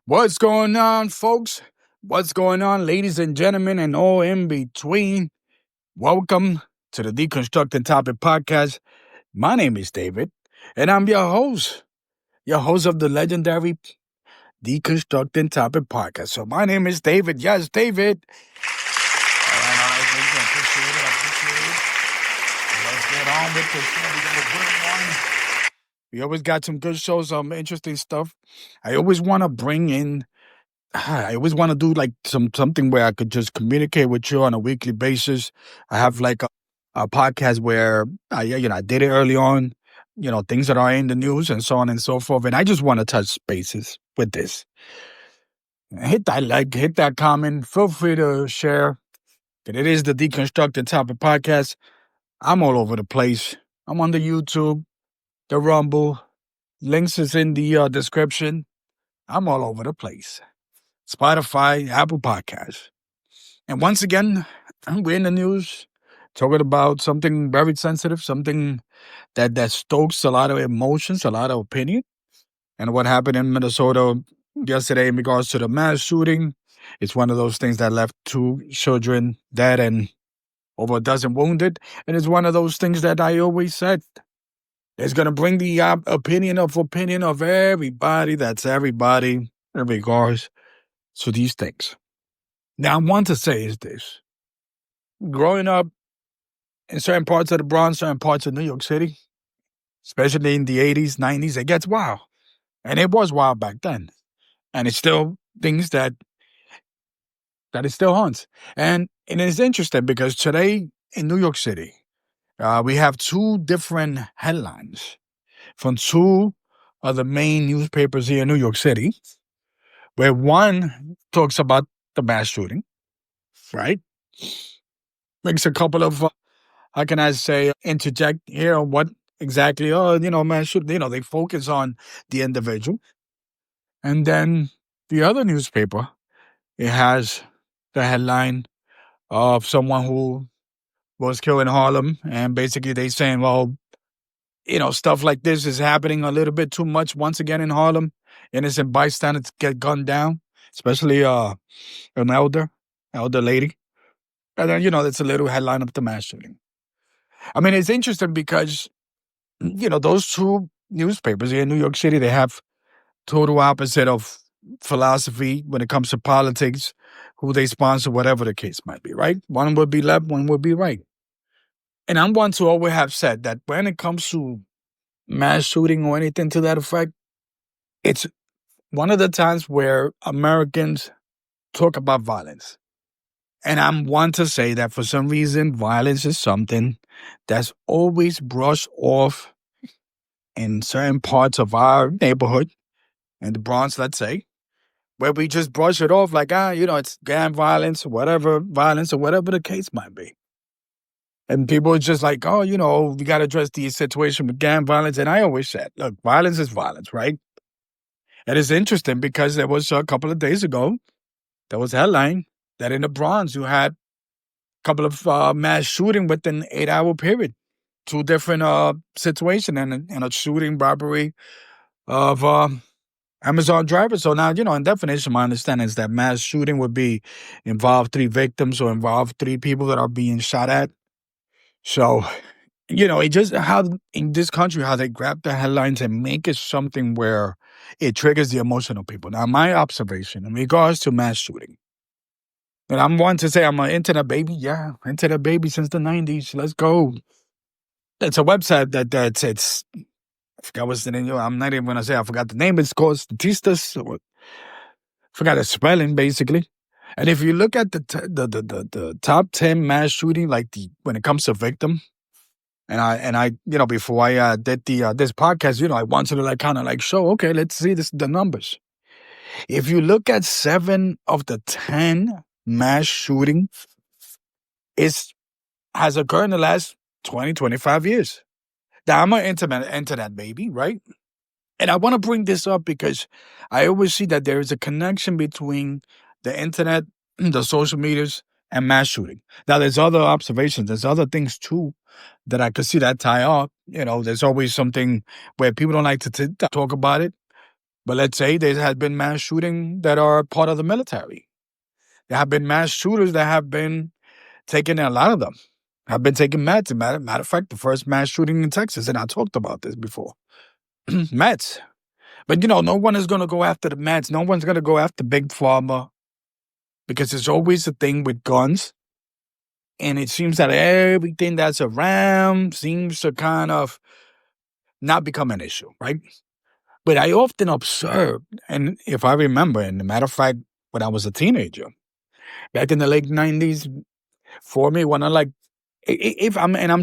What's going on, folks? What's going on, ladies and gentlemen, and all in between? Welcome to the Deconstructing Topic podcast. My name is David, and I'm your host of the legendary Deconstructing Topic podcast. So my name is David. Yes, David. All right, thank you. Appreciate it. Let's get on with this. We got a good one. We always got some good shows, some interesting stuff. I always want to bring in I always want to do like something where I could just communicate with you on a weekly basis. I have like a podcast where I did it early on, things that are in the news and so on and so forth. And I just want to touch bases with this. Hit that like, hit that comment. Feel free to share. That it is the Deconstructing Topic podcast. I'm all over the place. I'm on the YouTube, the Rumble. Links is in the description. I'm all over the place. Spotify, Apple Podcasts. And once again, we're in the news talking about something very sensitive, something that stokes a lot of emotions, a lot of opinion. And what happened in Minnesota yesterday in regards to the mass shooting, it's one of those things that left 2 children dead and over a dozen wounded. And it's one of those things that I always said, it's going to bring the opinion of everybody, that's everybody, in regards to these things. Now, I want to say is this. Growing up in certain parts of the Bronx, certain parts of New York City, especially in the 80s, 90s, it gets wild. And it was wild back then. And it's still things that it still haunts. And it's interesting because today in New York City, we have 2 different headlines from 2 of the main newspapers here in New York City, where one talks about the mass shooting, right? Makes a couple of, how can I say, interject here on what exactly, mass shooting, they focus on the individual. And then the other newspaper, it has the headline of someone who was killed in Harlem. And basically they saying, well, stuff like this is happening a little bit too much once again in Harlem. Innocent bystanders get gunned down, especially an elder lady. And then, that's a little headline of the mass shooting. I mean, it's interesting because, those 2 newspapers here in New York City, they have total opposite of philosophy when it comes to politics, who they sponsor, whatever the case might be, right? One would be left, one would be right. And I'm one to always have said that when it comes to mass shooting or anything to that effect, it's one of the times where Americans talk about violence. And I'm one to say that for some reason, violence is something that's always brushed off in certain parts of our neighborhood, in the Bronx, let's say, where we just brush it off like, it's gang violence or whatever the case might be. And people are just like, we got to address the situation with gang violence. And I always said, look, violence is violence, right? And it's interesting because there was a couple of days ago, there was a headline that in the Bronx, you had a couple of mass shooting within an 8-hour period. 2 different situations and a shooting robbery of Amazon drivers. So now, in definition, my understanding is that mass shooting would be involve 3 victims or involve 3 people that are being shot at. So, it just how in this country, how they grab the headlines and make it something where it triggers the emotional people. Now, my observation in regards to mass shooting, and I'm one to say I'm an internet baby. Yeah, internet baby since the 90s. Let's go. It's a website that's I forgot what's the name. I'm not even going to say I forgot the name. It's called Statistas. Forgot the spelling, basically. And if you look at the top 10 mass shooting, when it comes to victim, and I before I did this podcast, I wanted to kind of show, okay, let's see the numbers. If you look at 7 of the 10 mass shooting, has occurred in the last 20, 25 years. Now, I'm an internet baby, right? And I want to bring this up because I always see that there is a connection between the internet, the social medias, and mass shooting. Now, there's other observations. There's other things, too, that I could see that tie up. There's always something where people don't like to talk about it. But let's say there has been mass shooting that are part of the military. There have been mass shooters that have been taking, a lot of them have been taking meds. Matter of fact, the first mass shooting in Texas, and I talked about this before, meds. But no one is going to go after the meds. No one's going to go after big pharma because it's always a thing with guns. And it seems that everything that's around seems to kind of not become an issue, right? But I often observe, and if I remember, and a matter of fact, when I was a teenager, back in the late 90s, for me, when I'm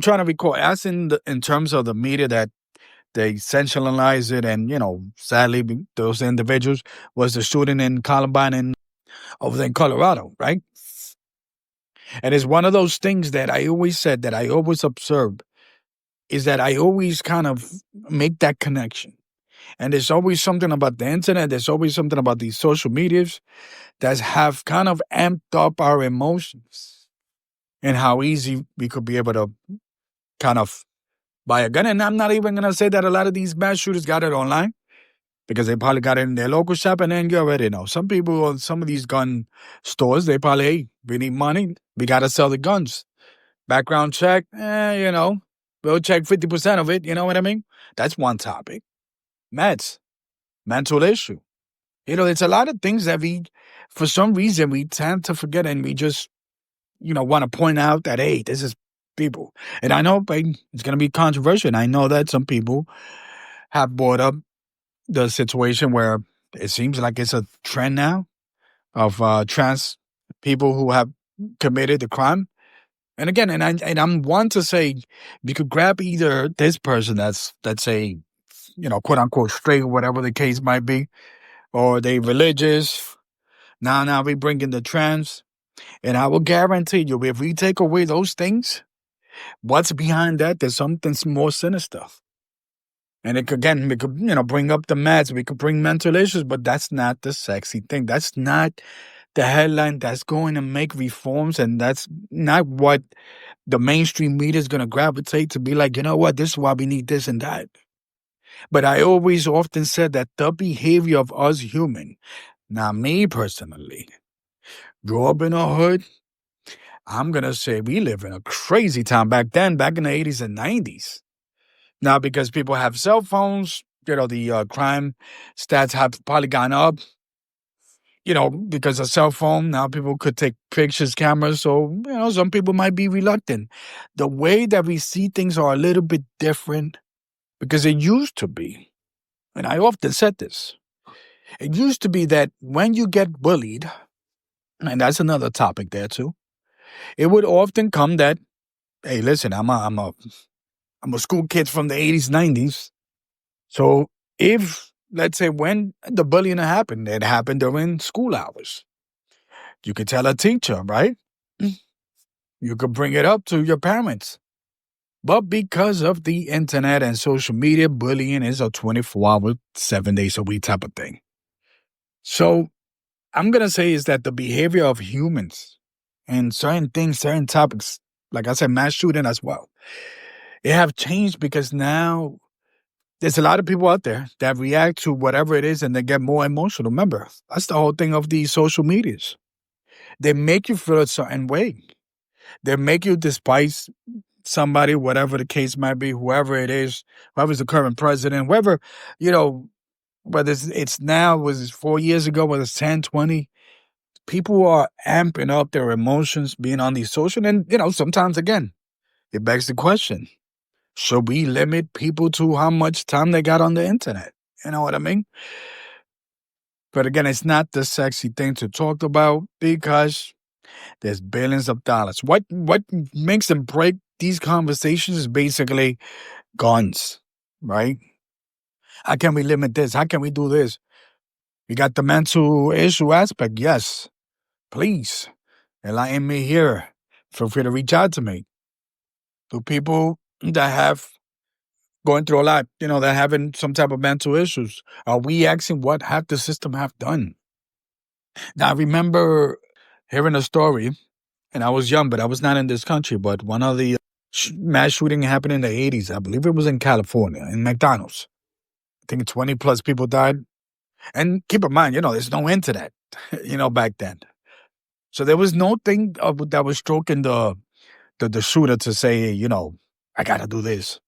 trying to recall, as in terms of the media that they sensationalize it, and sadly, those individuals was the shooting in Columbine and over in Colorado, right? And it's one of those things that I always said that I always observed is that I always kind of make that connection. And there's always something about the internet. There's always something about these social medias that have kind of amped up our emotions and how easy we could be able to kind of buy a gun. And I'm not even going to say that a lot of these mass shooters got it online because they probably got it in their local shop. And then you already know. Some people on some of these gun stores, they probably, hey, we need money. We got to sell the guns. Background check, we'll check 50% of it. You know what I mean? That's one topic. Meds, mental issue. It's a lot of things that for some reason, we tend to forget, and we just, want to point out that, hey, this is people. And I know it's going to be controversial. And I know that some people have brought up the situation where it seems like it's a trend now of trans people who have committed the crime. And again, I'm one to say you could grab either this person that's, let's say, quote unquote straight, whatever the case might be, or they religious. Now we bring in the trans. And I will guarantee you, if we take away those things, what's behind that? There's something more sinister. And we could bring up the meds. We could bring mental issues, but that's not the sexy thing. That's not the headline that's going to make reforms. And that's not what the mainstream media is going to gravitate to be like, you know what, this is why we need this and that. But I always often said that the behavior of us human, now me personally, grew up in a hood. I'm going to say we live in a crazy time back then, back in the 80s and 90s. Now, because people have cell phones, the crime stats have probably gone up. Because of cell phone, now people could take pictures, cameras. So, some people might be reluctant. The way that we see things are a little bit different because it used to be, and I often said this, it used to be that when you get bullied, and that's another topic there too, it would often come that, hey, listen, I'm a school kid from the 80s, 90s. So if, let's say, when the bullying happened, it happened during school hours. You could tell a teacher, right? You could bring it up to your parents. But because of the internet and social media, bullying is a 24-hour, 7 days a week type of thing. So I'm going to say is that the behavior of humans and certain things, certain topics, like I said, mass shooting as well, it have changed because now there's a lot of people out there that react to whatever it is and they get more emotional. Remember, that's the whole thing of these social medias. They make you feel a certain way. They make you despise somebody, whatever the case might be, whoever it is, whoever's the current president, whether it's now, was it 4 years ago, whether it's 10, 20, people are amping up their emotions being on these social. And, sometimes, again, it begs the question, should we limit people to how much time they got on the internet? You know what I mean? But again, it's not the sexy thing to talk about because there's billions of dollars. What makes and break these conversations is basically guns, right? How can we limit this? How can we do this? We got the mental issue aspect. Yes, please enlighten me here. Feel free to reach out to me. To people that have going through a lot, that having some type of mental issues. Are we asking what have the system have done? Now, I remember hearing a story, and I was young, but I was not in this country, but one of the mass shooting happened in the 80s. I believe it was in California, in McDonald's. I think 20 plus people died. And keep in mind, there's no internet, back then. So there was no thing that was stroking the shooter to say, I got to do this.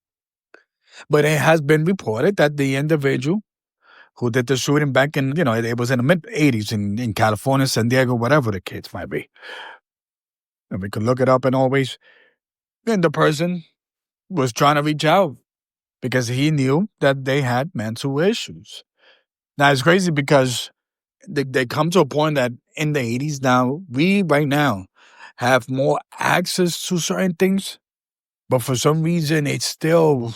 But it has been reported that the individual who did the shooting back in, it was in the mid 80s in California, San Diego, whatever the case might be. And we could look it up and always, and the person was trying to reach out because he knew that they had mental issues. Now, it's crazy because they come to a point that in the 80s now, we right now have more access to certain things, but for some reason, it's still,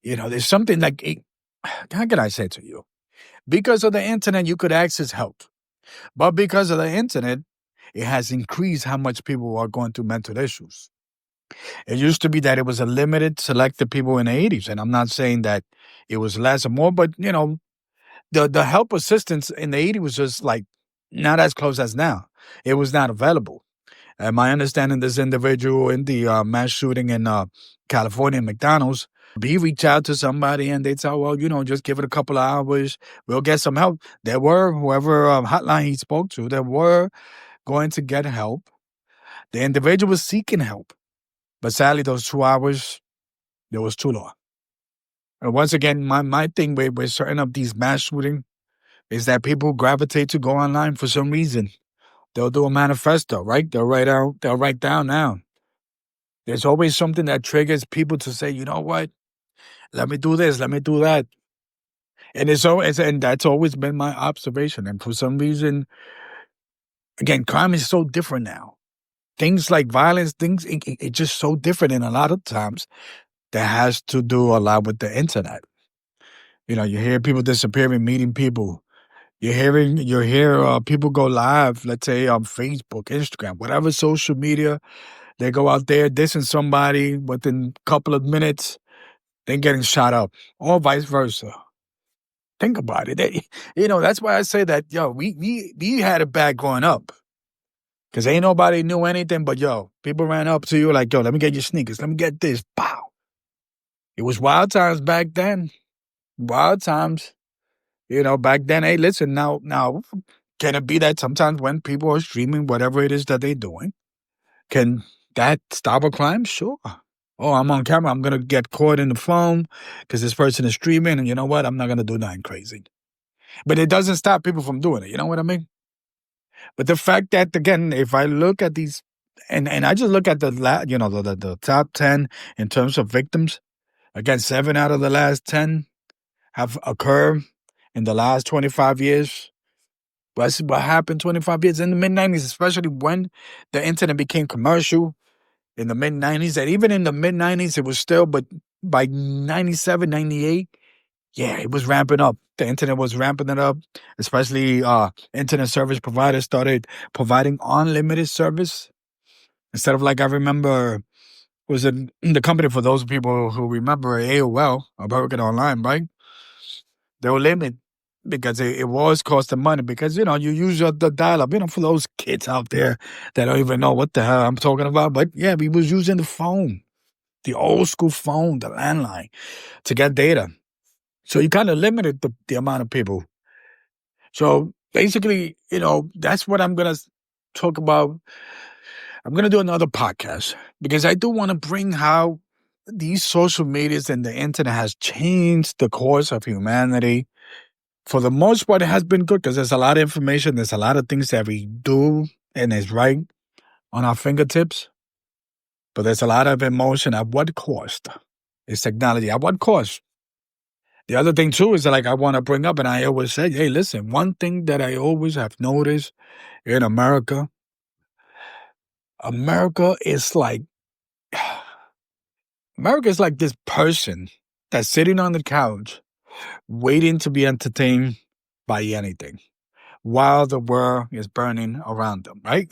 there's something like, how can I say it to you? Because of the internet, you could access help. But because of the internet, it has increased how much people are going through mental issues. It used to be that it was a limited, selected people in the 80s. And I'm not saying that it was less or more, but, the help assistance in the 80s was just like not as close as now. It was not available. And my understanding, this individual in the mass shooting in California, McDonald's, he reached out to somebody and they tell, well, just give it a couple of hours. We'll get some help. There were, whoever hotline he spoke to, there were going to get help. The individual was seeking help. But sadly, those 2 hours, it was too long. And once again, my thing with certain of these mass shootings is that people gravitate to go online for some reason. They'll do a manifesto, right? They'll write down now. There's always something that triggers people to say, you know what? Let me do this, let me do that. And and that's always been my observation. And for some reason, again, crime is so different now. Things like violence, it's just so different. And a lot of times that has to do a lot with the internet. You hear people disappearing, meeting people. You hear people go live, let's say on Facebook, Instagram, whatever social media. They go out there dissing somebody within a couple of minutes, then getting shot up, or vice versa. Think about it. That's why I say that, we had it bad growing up. Because ain't nobody knew anything, but, people ran up to you like, let me get your sneakers. Let me get this. Pow. It was wild times back then. Wild times. Back then, hey, listen, now, can it be that sometimes when people are streaming whatever it is that they're doing, can that stop a crime? Sure. Oh, I'm on camera. I'm going to get caught in the phone because this person is streaming. And you know what? I'm not going to do nothing crazy. But it doesn't stop people from doing it. You know what I mean? But the fact that, again, if I look at these, and I just look at the top 10 in terms of victims, again, 7 out of the last 10 have occurred in the last 25 years. What happened 25 years in the mid-90s, especially when the internet became commercial in the mid-90s. And even in the mid-90s, it was still, but by 97, 98, yeah, it was ramping up. The internet was ramping it up, especially internet service providers started providing unlimited service. Instead of like, I remember, was it the company, for those people who remember AOL, American Online, right? They were limited because it was costing money because, you use the dial-up, for those kids out there that don't even know what the hell I'm talking about. But yeah, we was using the phone, the old school phone, the landline, to get data. So you kind of limited the amount of people. So basically, that's what I'm going to talk about. I'm going to do another podcast because I do want to bring how these social medias and the internet has changed the course of humanity. For the most part, it has been good because there's a lot of information. There's a lot of things that we do and is right on our fingertips. But there's a lot of emotion. At what cost? It's technology. At what cost? The other thing, too, is that, like, I want to bring up, and I always say, hey, listen, one thing that I always have noticed in America is like, America is like this person that's sitting on the couch waiting to be entertained by anything while the world is burning around them, right?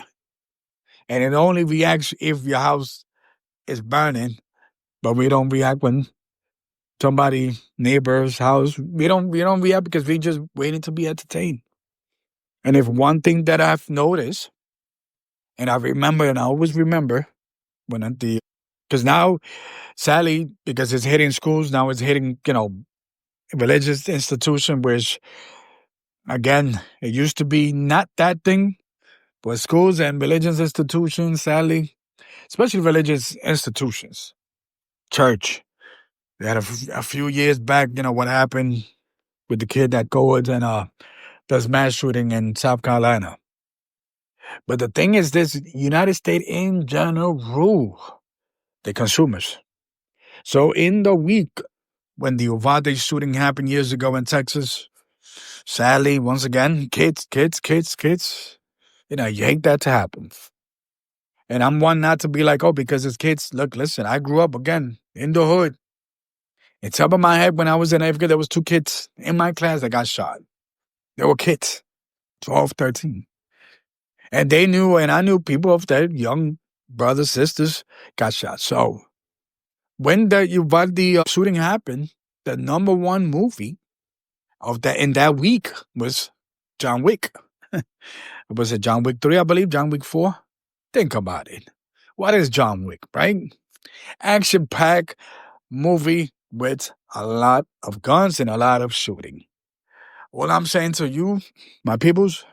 And it only reacts if your house is burning, but we don't react when somebody neighbor's house. We don't react because we just waiting to be entertained. And if one thing that I've noticed, and I remember, and I always remember when because now, sadly, because it's hitting schools, now it's hitting, religious institution, which Again, it used to be not that thing, but schools and religious institutions, sadly, especially religious institutions, church. They had a few years back, what happened with the kid that goes and does mass shooting in South Carolina. But the thing is this, United States in general, the consumers. So in the week when the Uvalde shooting happened years ago in Texas, sadly, once again, kids. You hate that to happen. And I'm one not to be like, oh, because it's kids. Look, listen, I grew up again in the hood. In top of my head, when I was in eighth grade, there was 2 kids in my class that got shot. They were kids, 12, 13. And they knew, and I knew people of their young brothers, sisters got shot. So when the Uvalde shooting happened, the number one movie of that in that week was John Wick. Was it John Wick 3, I believe? John Wick 4? Think about it. What is John Wick, right? Action-packed movie with a lot of guns and a lot of shooting. What I'm saying to you, my peoples,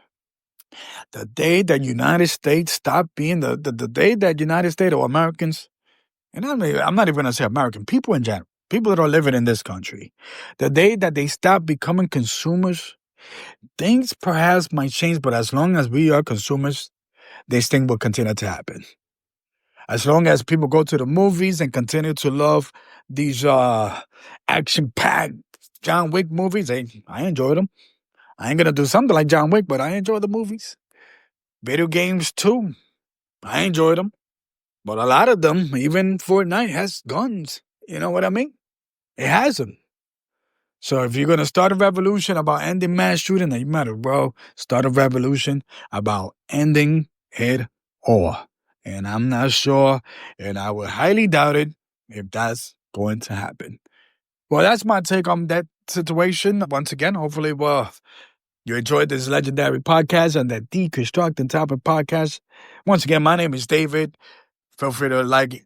the day that United States stopped being the day that United States or Americans, and I'm not even going to say American, people in general, people that are living in this country, the day that they stop becoming consumers, things perhaps might change, but as long as we are consumers, this thing will continue to happen. As long as people go to the movies and continue to love these action-packed John Wick movies, I enjoy them. I ain't going to do something like John Wick, but I enjoy the movies. Video games, too. I enjoy them. But a lot of them, even Fortnite, has guns. You know what I mean? It has them. So if you're going to start a revolution about ending mass shooting, then you matter, bro. Start a revolution about ending it all. And I'm not sure, and I would highly doubt it if that's going to happen. Well, that's my take on that situation. Once again, hopefully, you enjoyed this legendary podcast and the Deconstructing Topic podcast. Once again, my name is David. Feel free to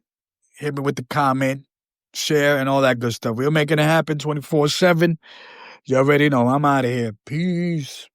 hit me with the comment, share, and all that good stuff. We're making it happen 24/7. You already know I'm out of here. Peace.